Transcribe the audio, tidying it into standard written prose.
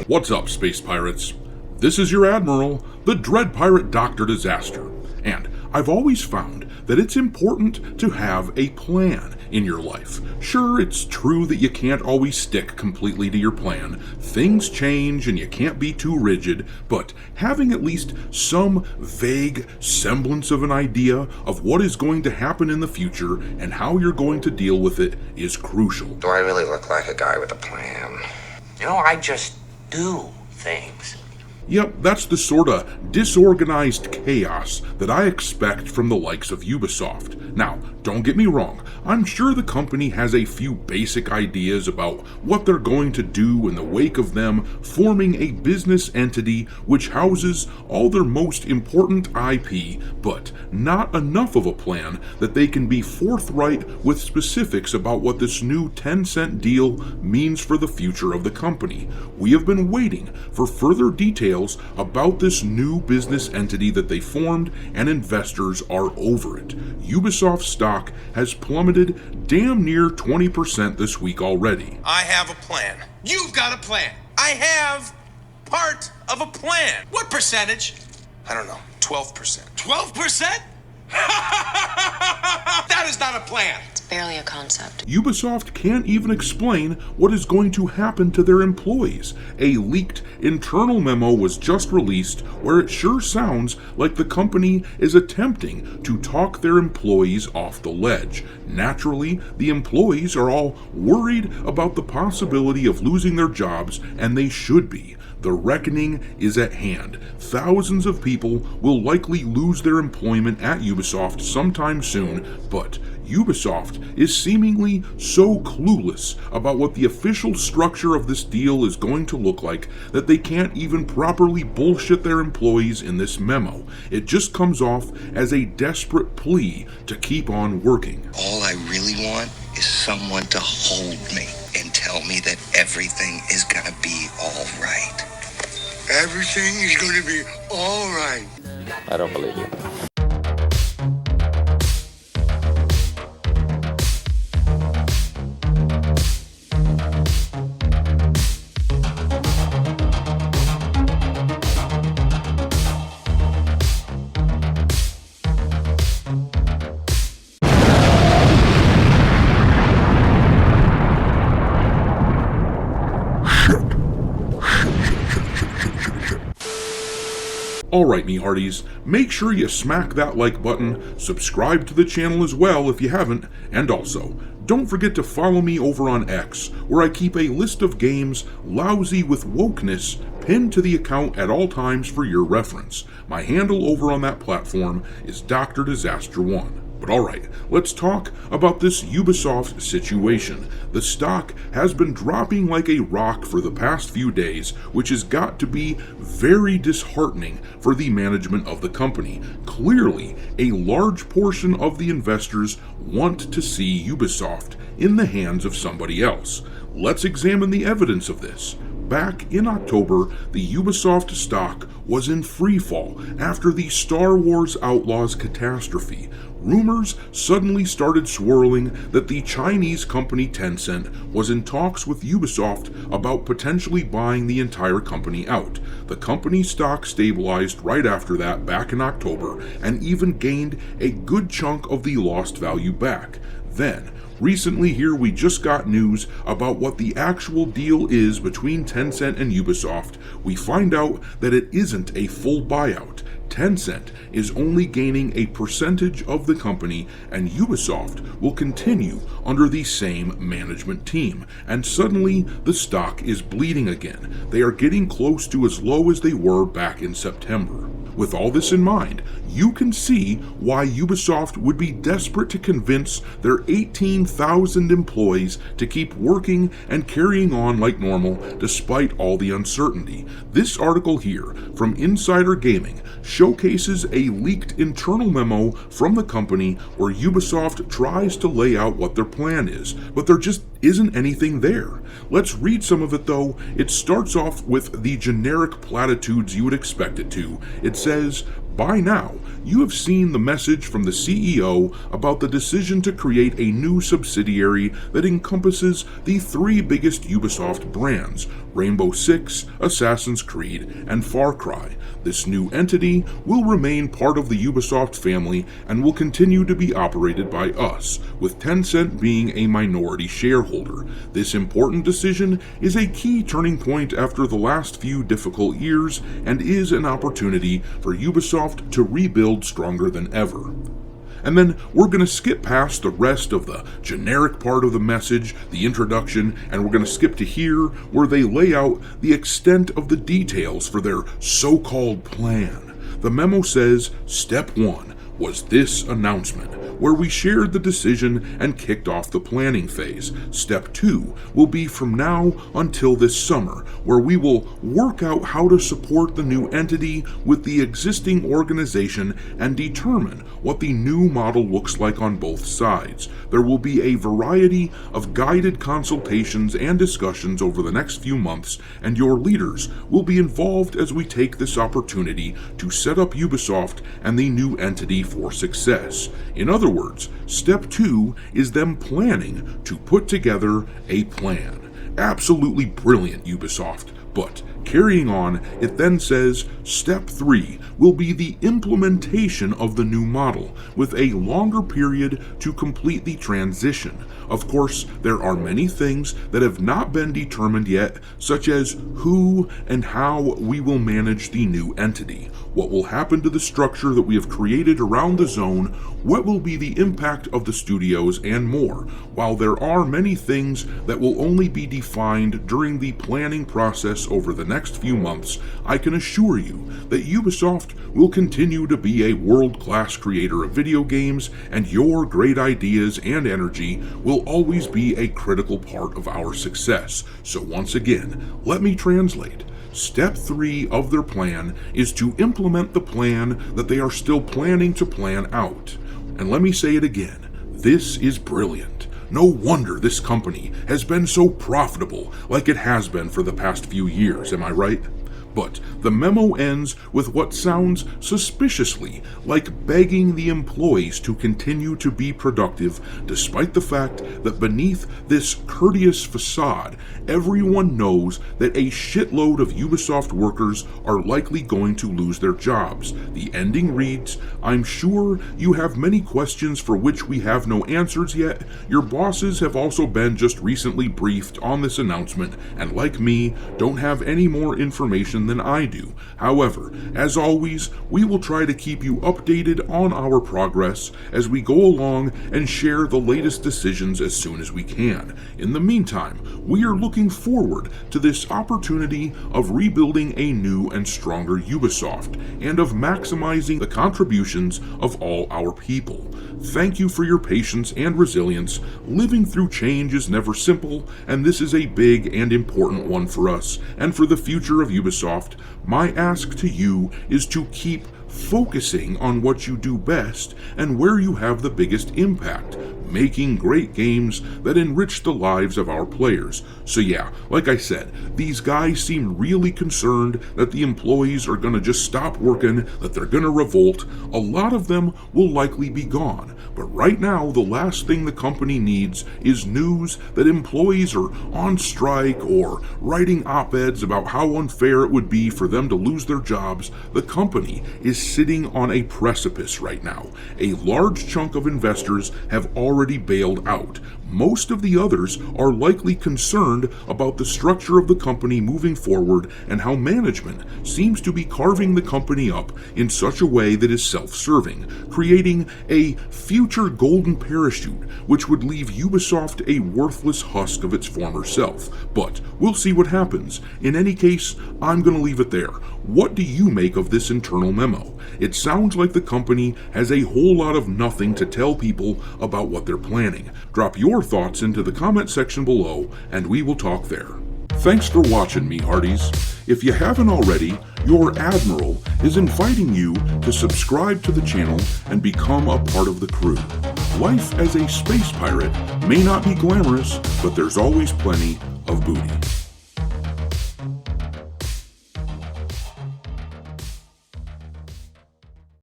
What's up, space pirates? This is your Admiral, the Dread Pirate Dr. Disaster, and I've always found that it's important to have a plan in your life. Sure, it's true that you can't always stick completely to your plan. Things change and you can't be too rigid, but having at least some vague semblance of an idea of what is going to happen in the future and how you're going to deal with it is crucial. Do I really look like a guy with a plan? You know, I just do things. Yep, that's the sorta disorganized chaos that I expect from the likes of Ubisoft. Now, don't get me wrong, I'm sure the company has a few basic ideas about what they're going to do in the wake of them forming a business entity which houses all their most important IP, but not enough of a plan that they can be forthright with specifics about what this new Tencent deal means for the future of the company. We have been waiting for further details about this new business entity that they formed, and investors are over it. Ubisoft stock has plummeted damn near 20% this week already. I have a plan. You've got a plan. I have part of a plan. What percentage? I don't know. 12%. 12%? That is not a plan. It's barely a concept. Ubisoft can't even explain what is going to happen to their employees. A leaked internal memo was just released where it sure sounds like the company is attempting to talk their employees off the ledge. Naturally, the employees are all worried about the possibility of losing their jobs, and they should be. The reckoning is at hand. Thousands of people will likely lose their employment at Ubisoft sometime soon, but Ubisoft is seemingly so clueless about what the official structure of this deal is going to look like that they can't even properly bullshit their employees in this memo. It just comes off as a desperate plea to keep on working. All I really want is someone to hold me and tell me that everything is gonna be all right. Everything is going to be all right. I don't believe you. Alright, me hearties, make sure you smack that like button, subscribe to the channel as well if you haven't, and also, don't forget to follow me over on X, where I keep a list of games lousy with wokeness pinned to the account at all times for your reference. My handle over on that platform is Dr. Disaster 1. But alright, let's talk about this Ubisoft situation. The stock has been dropping like a rock for the past few days, which has got to be very disheartening for the management of the company. Clearly, a large portion of the investors want to see Ubisoft in the hands of somebody else. Let's examine the evidence of this. Back in October, the Ubisoft stock was in freefall after the Star Wars Outlaws catastrophe. Rumors suddenly started swirling that the Chinese company Tencent was in talks with Ubisoft about potentially buying the entire company out. The company's stock stabilized right after that back in October and even gained a good chunk of the lost value back. Then, recently here we just got news about what the actual deal is between Tencent and Ubisoft. We find out that it isn't a full buyout. Tencent is only gaining a percentage of the company, and Ubisoft will continue under the same management team. And suddenly, the stock is bleeding again. They are getting close to as low as they were back in September. With all this in mind, you can see why Ubisoft would be desperate to convince their 18,000 employees to keep working and carrying on like normal despite all the uncertainty. This article here from Insider Gaming showcases a leaked internal memo from the company where Ubisoft tries to lay out what their plan is, but there just isn't anything there. Let's read some of it though. It starts off with the generic platitudes you would expect it to. It says, "By now, you have seen the message from the CEO about the decision to create a new subsidiary that encompasses the three biggest Ubisoft brands, Rainbow Six, Assassin's Creed, and Far Cry. This new entity will remain part of the Ubisoft family and will continue to be operated by us, with Tencent being a minority shareholder. This important decision is a key turning point after the last few difficult years and is an opportunity for Ubisoft to rebuild stronger than ever." And then we're going to skip past the rest of the generic part of the message, the introduction, and we're going to skip to here where they lay out the extent of the details for their so-called plan. The memo says, "Step 1 was this announcement, where we shared the decision and kicked off the planning phase. Step 2 will be from now until this summer, where we will work out how to support the new entity with the existing organization and determine what the new model looks like on both sides. There will be a variety of guided consultations and discussions over the next few months, and your leaders will be involved as we take this opportunity to set up Ubisoft and the new entity for success." In other words, step 2 is them planning to put together a plan. Absolutely brilliant, Ubisoft. But carrying on, it then says, "Step 3 will be the implementation of the new model, with a longer period to complete the transition. Of course, there are many things that have not been determined yet, such as who and how we will manage the new entity, what will happen to the structure that we have created around the zone, what will be the impact of the studios, and more. While there are many things that will only be defined during the planning process over the next few months, I can assure you that Ubisoft will continue to be a world-class creator of video games, and your great ideas and energy will always be a critical part of our success. So once again, let me translate. Step 3 of their plan is to implement the plan that they are still planning to plan out. And let me say it again, this is brilliant. No wonder this company has been so profitable like it has been for the past few years, am I right? But the memo ends with what sounds suspiciously like begging the employees to continue to be productive, despite the fact that beneath this courteous facade, everyone knows that a shitload of Ubisoft workers are likely going to lose their jobs. The ending reads, "I'm sure you have many questions for which we have no answers yet. Your bosses have also been just recently briefed on this announcement, and like me, don't have any more information than I do. However, as always, we will try to keep you updated on our progress as we go along and share the latest decisions as soon as we can. In the meantime, we are looking forward to this opportunity of rebuilding a new and stronger Ubisoft and of maximizing the contributions of all our people. Thank you for your patience and resilience. Living through change is never simple, and this is a big and important one for us and for the future of Ubisoft. My ask to you is to keep focusing on what you do best and where you have the biggest impact, making great games that enrich the lives of our players." So yeah, like I said, these guys seem really concerned that the employees are going to just stop working, that they're going to revolt. A lot of them will likely be gone. But right now, the last thing the company needs is news that employees are on strike or writing op-eds about how unfair it would be for them to lose their jobs. The company is sitting on a precipice right now. A large chunk of investors have already bailed out. Most of the others are likely concerned about the structure of the company moving forward and how management seems to be carving the company up in such a way that is self-serving, creating a future golden parachute which would leave Ubisoft a worthless husk of its former self. But we'll see what happens. In any case, I'm going to leave it there. What do you make of this internal memo? It sounds like the company has a whole lot of nothing to tell people about what they're planning. Drop your thoughts into the comment section below, and we will talk there. Thanks for watching me, Hearties. If you haven't already, your Admiral is inviting you to subscribe to the channel and become a part of the crew. Life as a space pirate may not be glamorous, but there's always plenty of booty.